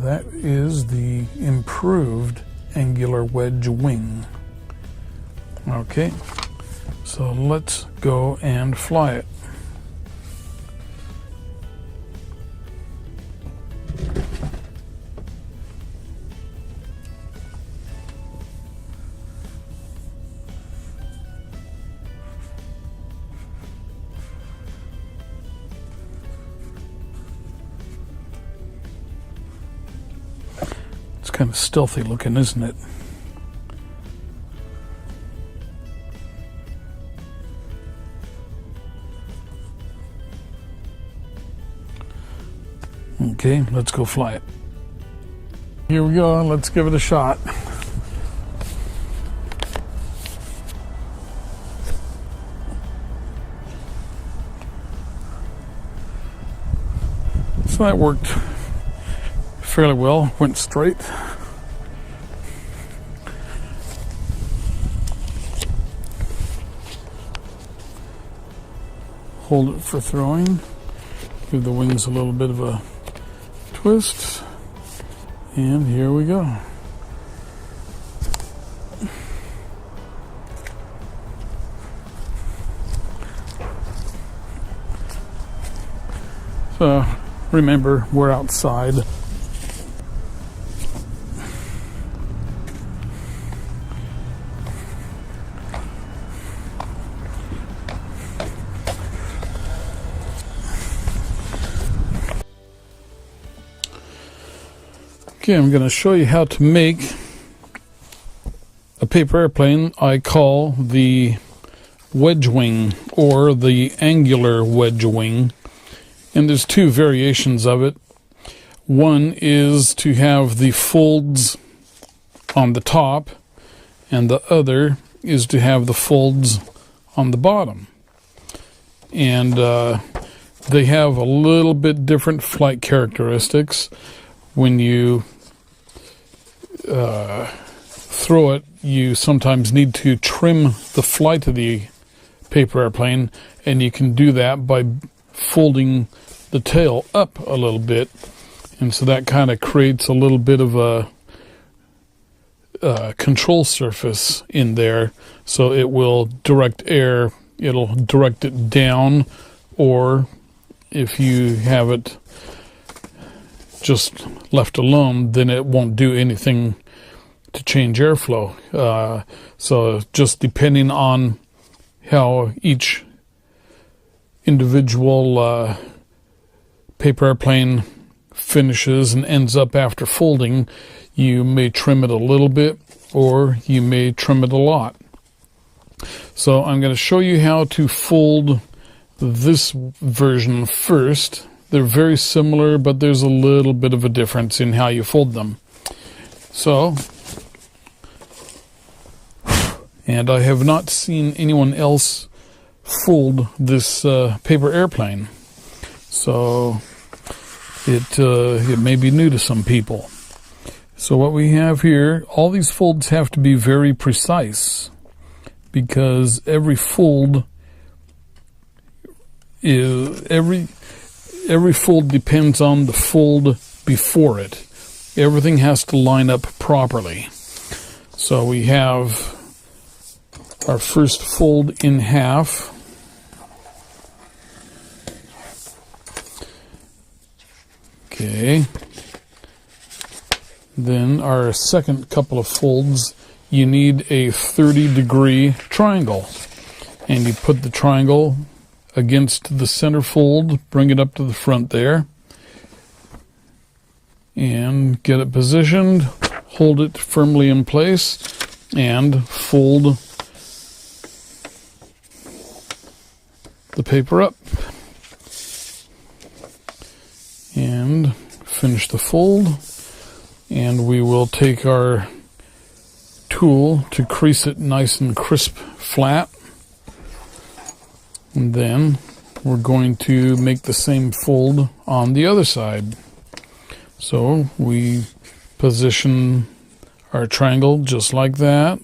that is the improved angular wedge wing. Okay, so let's go and fly it. It's kind of stealthy looking, isn't it? Okay, let's go fly it. Here we go, let's give it a shot. So that worked fairly well, went straight. Hold it for throwing. Give the wings a little bit of a twist. And here we go. So remember, we're outside. Okay, I'm going to show you how to make a paper airplane I call the Wedge Wing, or the angular wedge wing. And there's two variations of it. One is to have the folds on the top, and the other is to have the folds on the bottom. And they have a little bit different flight characteristics. When you throw it, you sometimes need to trim the flight of the paper airplane, and you can do that by folding the tail up a little bit, and so that kind of creates a little bit of a control surface in there, so it will direct air, it'll direct it down, or if you have it just left alone, then it won't do anything to change airflow. So just depending on how each individual paper airplane finishes and ends up after folding, you may trim it a little bit, or you may trim it a lot. So I'm going to show you how to fold this version first. They're very similar, but there's a little bit of a difference in how you fold them. So, and I have not seen anyone else fold this paper airplane. So, it may be new to some people. So what we have here, all these folds have to be very precise, because every fold is every fold depends on the fold before it. Everything has to line up properly. So we have our first fold in half. Okay. Then our second couple of folds, you need a 30-degree triangle. And you put the triangle against the center fold, bring it up to the front there, and get it positioned, hold it firmly in place, and fold the paper up, and finish the fold. And we will take our tool to crease it nice and crisp flat. And then we're going to make the same fold on the other side. So we position our triangle just like that.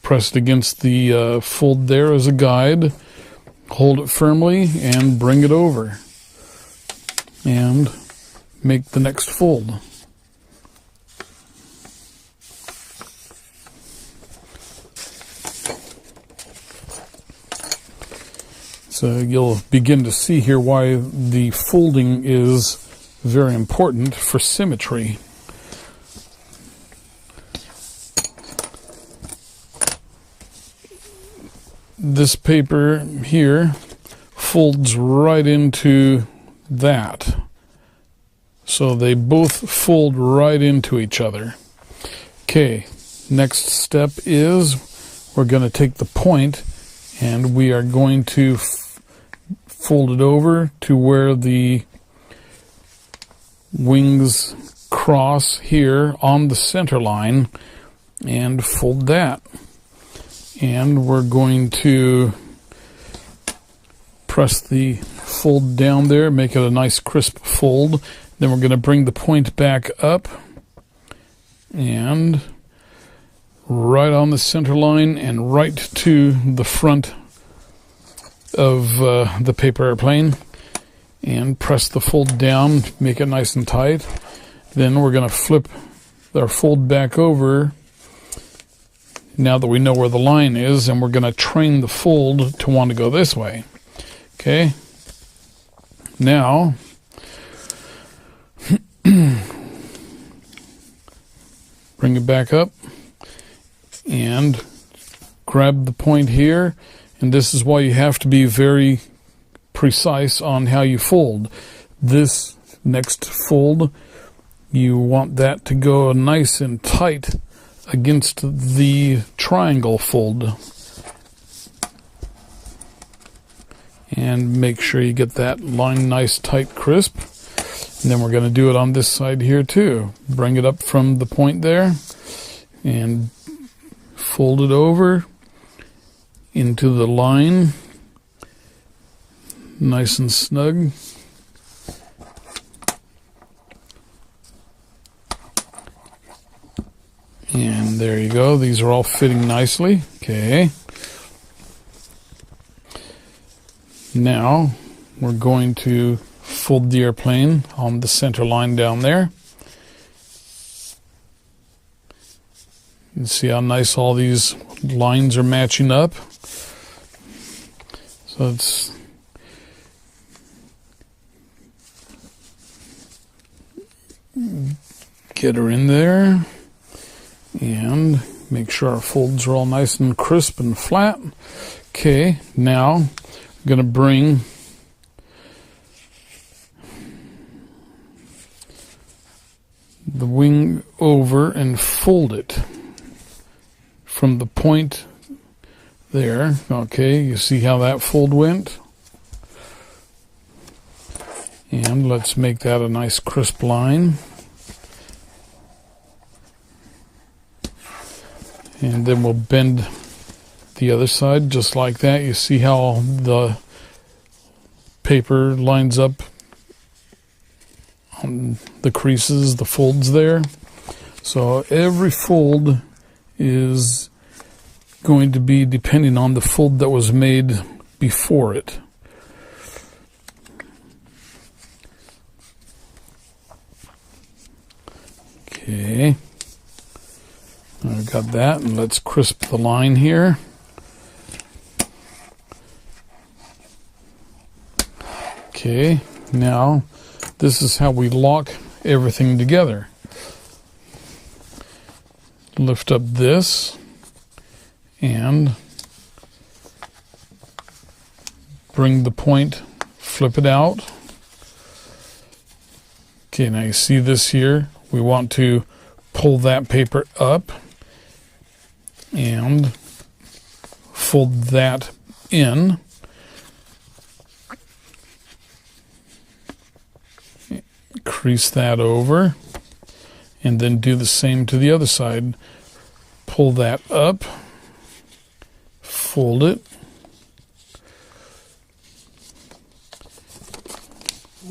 Press it against the fold there as a guide. Hold it firmly and bring it over. And make the next fold. So you'll begin to see here why the folding is very important for symmetry. This paper here folds right into that. So they both fold right into each other. Okay, next step is we're going to take the point and we are going to fold it over to where the wings cross here on the center line and fold that. And we're going to press the fold down there, make it a nice crisp fold. Then we're going to bring the point back up and right on the center line and right to the front of the paper airplane, and press the fold down, make it nice and tight. Then we're going to flip our fold back over now that we know where the line is, and we're going to train the fold to want to go this way. Okay, now bring it back up and grab the point here, and this is why you have to be very precise on how you fold. This next fold, you want that to go nice and tight against the triangle fold, and make sure you get that line nice, tight, crisp. And then we're going to do it on this side here too. Bring it up from the point there and fold it over into the line, nice and snug. And there you go. These are all fitting nicely. Okay. Now we're going to fold the airplane on the center line down there. You can see how nice all these lines are matching up. So let's get her in there and make sure our folds are all nice and crisp and flat. Okay, now I'm going to bring the wing over and fold it from the point there. Okay, you see how that fold went? And let's make that a nice crisp line. And then we'll bend the other side just like that. You see how the paper lines up on the creases, the folds there. So every fold is going to be depending on the fold that was made before it. Okay. I've got that, and let's crisp the line here. Okay, now this is how we lock everything together. Lift up this and bring the point, flip it out. Okay, now you see this here. We want to pull that paper up and fold that in. Crease that over and then do the same to the other side. Pull that up, fold it,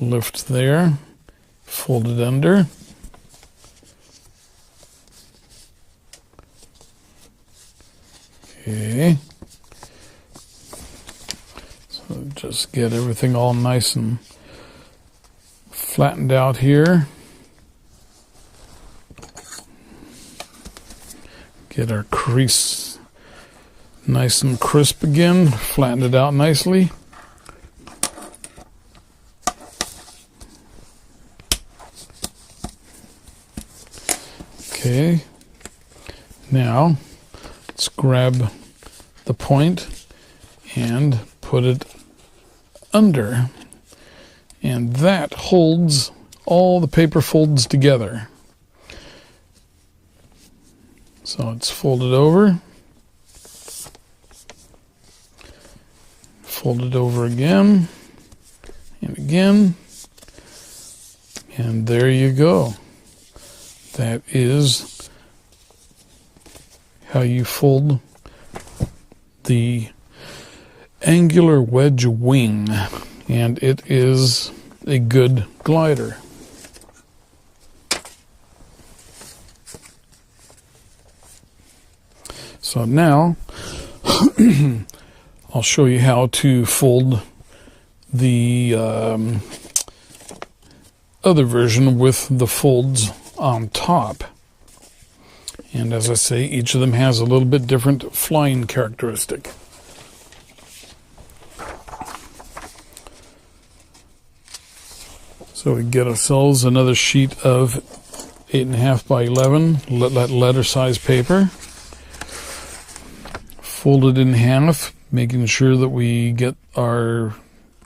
lift there, fold it under. Okay, so just get everything all nice and flattened out here. Get our crease nice and crisp again, flatten it out nicely. Okay, now let's grab the point and put it under, and that holds all the paper folds together. So it's folded over, fold it over again, and there you go. That is how you fold the angular wedge wing, and it is a good glider. So now I'll show you how to fold the other version with the folds on top. And as I say, each of them has a little bit different flying characteristic. So we get ourselves another sheet of 8.5 by 11 letter size paper. Fold it in half, making sure that we get our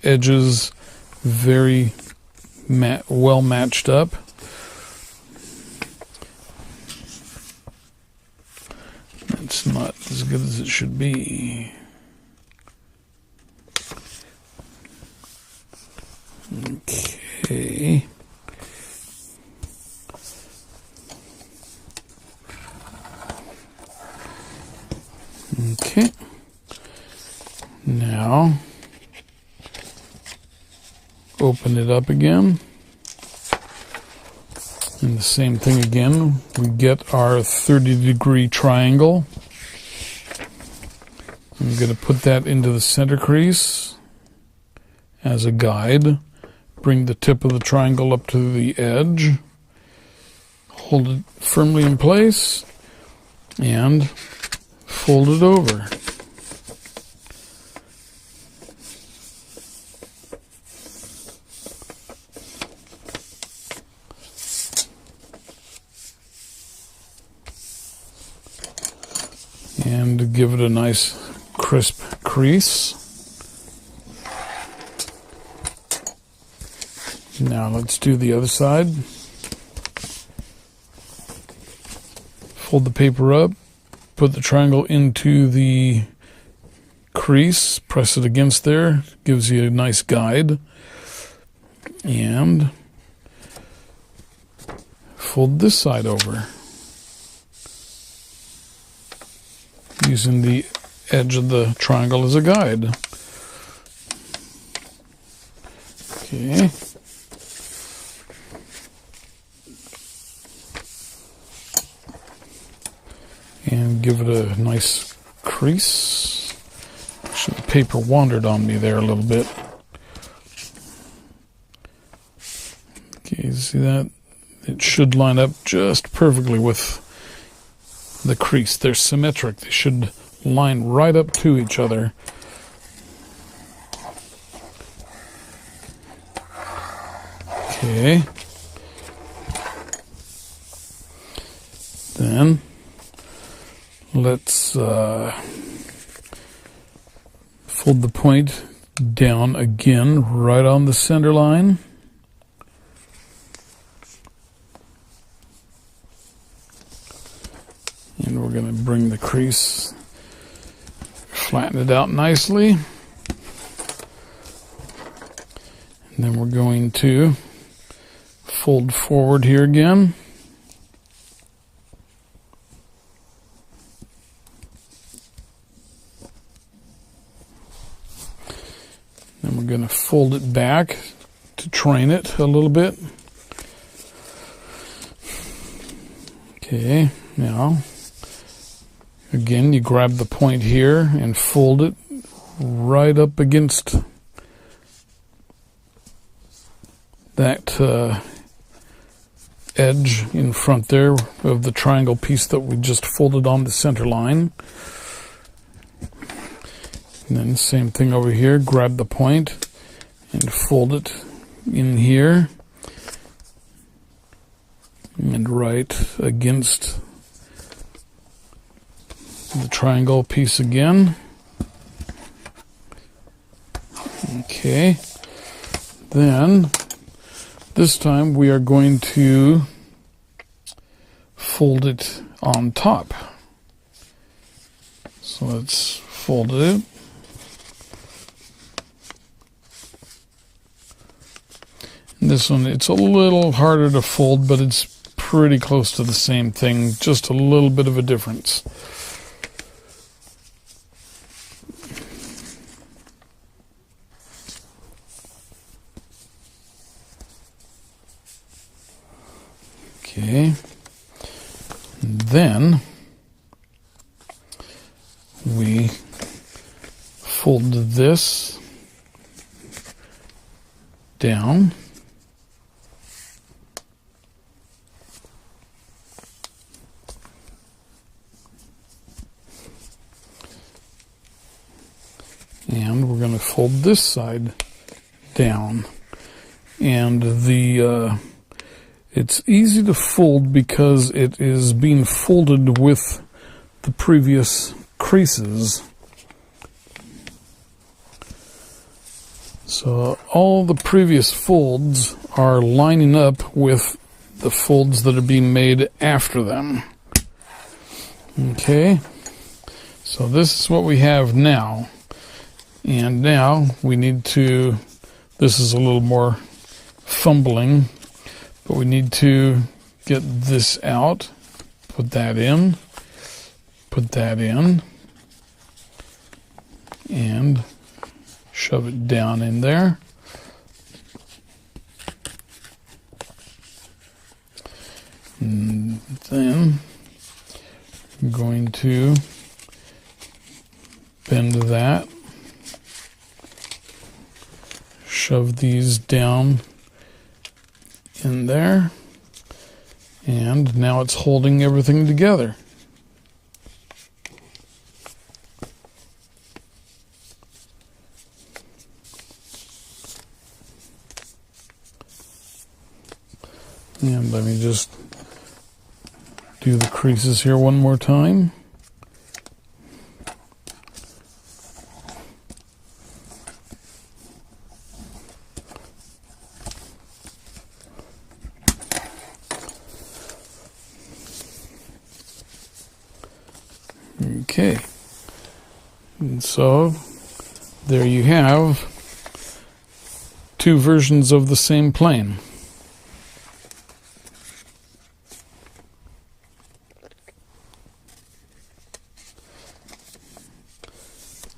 edges very well matched up. It's not as good as it should be. Okay. Okay. Now, open it up again. And the same thing again. We get our 30-degree triangle. I'm going to put that into the center crease as a guide. Bring the tip of the triangle up to the edge. Hold it firmly in place. And fold it over. And give it a nice crisp crease. Now let's do the other side. Fold the paper up, put the triangle into the crease, press it against there, gives you a nice guide, and fold this side over, using the edge of the triangle as a guide. Okay. And give it a nice crease. Actually, the paper wandered on me there a little bit. Okay, see that? It should line up just perfectly with the crease. They're symmetric. They should line right up to each other. Okay. Then let's fold the point down again right on the center line. And we're going to bring the crease, flatten it out nicely. And then we're going to fold forward here again. Then we're going to fold it back to train it a little bit. Okay, now again, you grab the point here and fold it right up against that edge in front there of the triangle piece that we just folded on the center line. And then same thing over here, grab the point and fold it in here and right against the triangle piece again. Okay, then this time we are going to fold it on top. So let's fold it. And this one, it's a little harder to fold, but it's pretty close to the same thing, just a little bit of a difference. Okay, and then we fold this down. And we're going to fold this side down. And it's easy to fold because it is being folded with the previous creases. So all the previous folds are lining up with the folds that are being made after them. Okay, so this is what we have now. And now we need to, this is a little more fumbling, but we need to get this out, put that in, and shove it down in there. And then I'm going to bend that, shove these down in there, and now it's holding everything together. And let me just do the creases here one more time. Okay, and so there you have two versions of the same plane.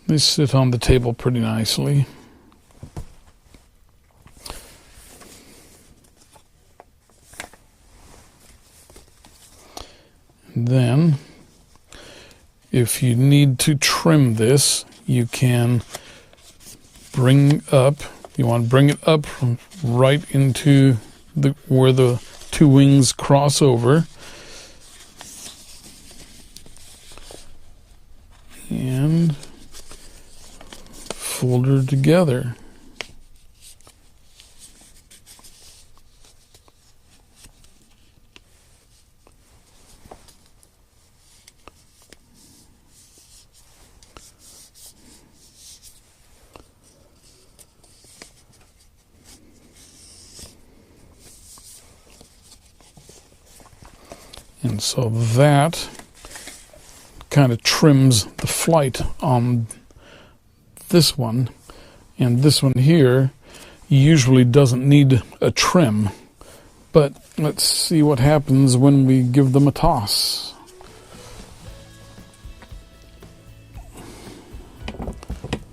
They sit on the table pretty nicely. And then, if you need to trim this, you can bring up, you want to bring it up right into where the two wings cross over. And fold her together. And so that kind of trims the flight on this one, and this one here usually doesn't need a trim, but let's see what happens when we give them a toss.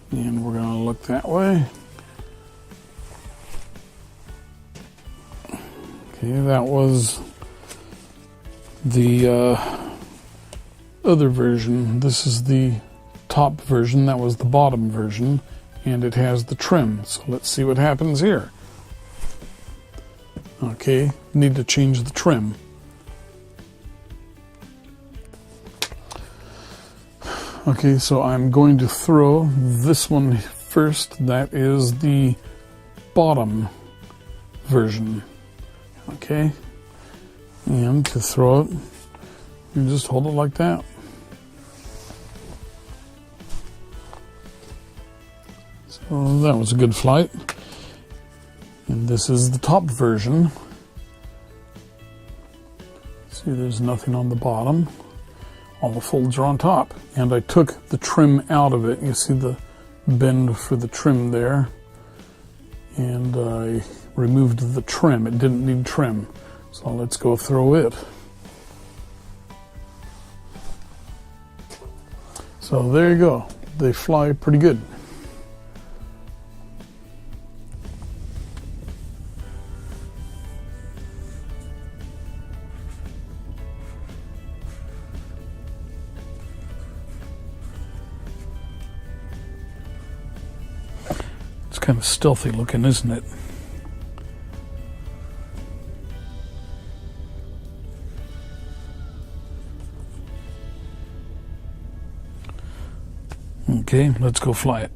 And we're going to look that way. Okay, that was the other version. This is the top version. That was the bottom version, and it has the trim. So let's see what happens here. Okay, need to change the trim. Okay, so I'm going to throw this one first. That is the bottom version. Okay, and to throw it, you just hold it like that. So that was a good flight. And this is the top version. See, there's nothing on the bottom. All the folds are on top. And I took the trim out of it. You see the bend for the trim there. And I removed the trim. It didn't need trim. So let's go throw it. So there you go. They fly pretty good. It's kind of stealthy looking, isn't it? Okay, let's go fly it.